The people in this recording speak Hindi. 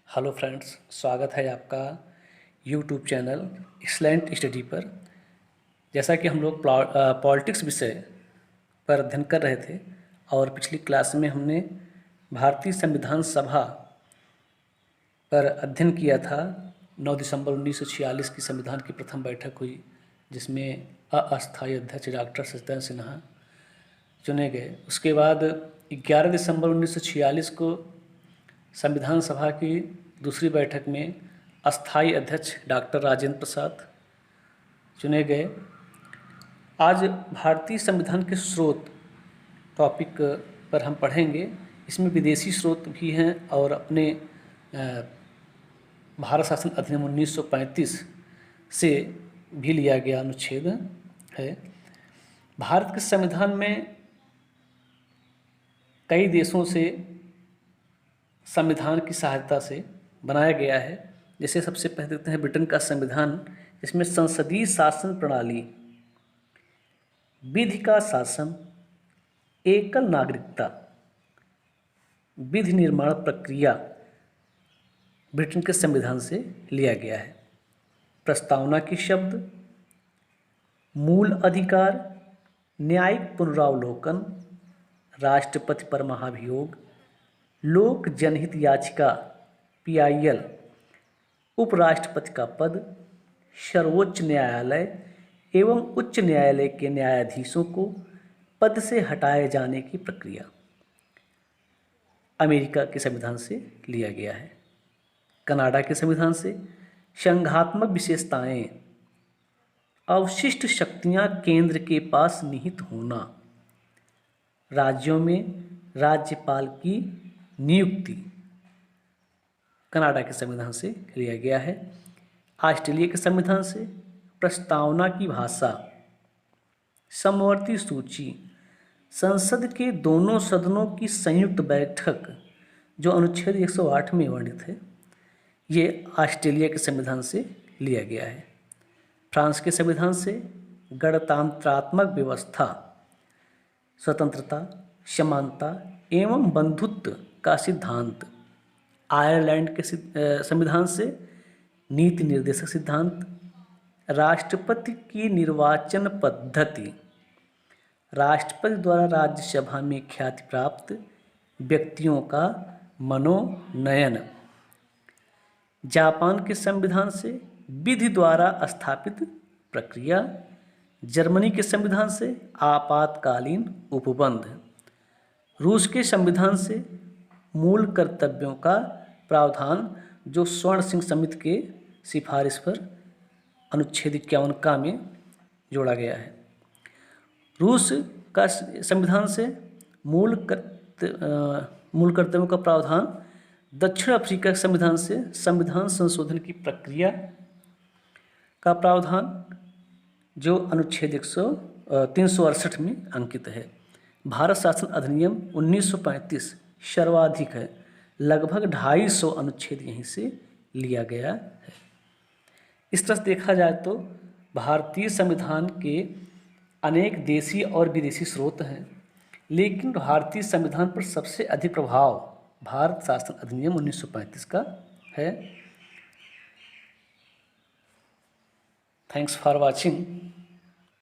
हेलो फ्रेंड्स, स्वागत है आपका यूट्यूब चैनल एक्सलेंट स्टडी पर। जैसा कि हम लोग पॉलिटिक्स विषय पर अध्ययन कर रहे थे और पिछली क्लास में हमने भारतीय संविधान सभा पर अध्ययन किया था। 9 दिसंबर 1946 की संविधान की प्रथम बैठक हुई, जिसमें अस्थायी अध्यक्ष डॉक्टर सत्येंद्र सिन्हा चुने गए। उसके बाद 11 दिसंबर 1946 को संविधान सभा की दूसरी बैठक में अस्थायी अध्यक्ष डॉक्टर राजेंद्र प्रसाद चुने गए। आज भारतीय संविधान के स्रोत टॉपिक पर हम पढ़ेंगे। इसमें विदेशी स्रोत भी हैं और अपने भारत शासन अधिनियम 1935 से भी लिया गया अनुच्छेद है। भारत के संविधान में कई देशों से संविधान की सहायता से बनाया गया है। जैसे सबसे पहले देखते हैं ब्रिटेन का संविधान, इसमें संसदीय शासन प्रणाली, विधि का शासन, एकल नागरिकता, विधि निर्माण प्रक्रिया ब्रिटेन के संविधान से लिया गया है। प्रस्तावना की शब्द, मूल अधिकार, न्यायिक पुनरावलोकन, राष्ट्रपति पर महाभियोग, लोक जनहित याचिका PIL, उपराष्ट्रपति का पद, सर्वोच्च न्यायालय एवं उच्च न्यायालय के न्यायाधीशों को पद से हटाए जाने की प्रक्रिया अमेरिका के संविधान से लिया गया है। कनाडा के संविधान से संघात्मक विशेषताएं, अवशिष्ट शक्तियां केंद्र के पास निहित होना, राज्यों में राज्यपाल की नियुक्ति कनाडा के संविधान से लिया गया है। ऑस्ट्रेलिया के संविधान से प्रस्तावना की भाषा, समवर्ती सूची, संसद के दोनों सदनों की संयुक्त बैठक जो अनुच्छेद 108 में वर्णित है, ये ऑस्ट्रेलिया के संविधान से लिया गया है। फ्रांस के संविधान से गणतंत्रात्मक व्यवस्था, स्वतंत्रता, समानता एवं बंधुत्व का सिद्धांत। आयरलैंड के संविधान से नीति निर्देशक सिद्धांत, राष्ट्रपति की निर्वाचन पद्धति, राष्ट्रपति द्वारा राज्यसभा में ख्याति प्राप्त व्यक्तियों का मनोनयन। जापान के संविधान से विधि द्वारा स्थापित प्रक्रिया। जर्मनी के संविधान से आपातकालीन उपबंध। रूस के संविधान से मूल कर्तव्यों का प्रावधान जो स्वर्ण सिंह समिति के सिफारिश पर अनुच्छेद 51 में जोड़ा गया है। रूस का संविधान से मूल कर्तव्यों का प्रावधान। दक्षिण अफ्रीका के संविधान से संविधान संशोधन की प्रक्रिया का प्रावधान जो अनुच्छेद 368 में अंकित है। भारत शासन अधिनियम 1935 सर्वाधिक है, लगभग 250 अनुच्छेद यहीं से लिया गया है। इस तरह से देखा जाए तो भारतीय संविधान के अनेक देशी और विदेशी स्रोत हैं, लेकिन भारतीय संविधान पर सबसे अधिक प्रभाव भारत शासन अधिनियम 1935 का है। Thanks for watching.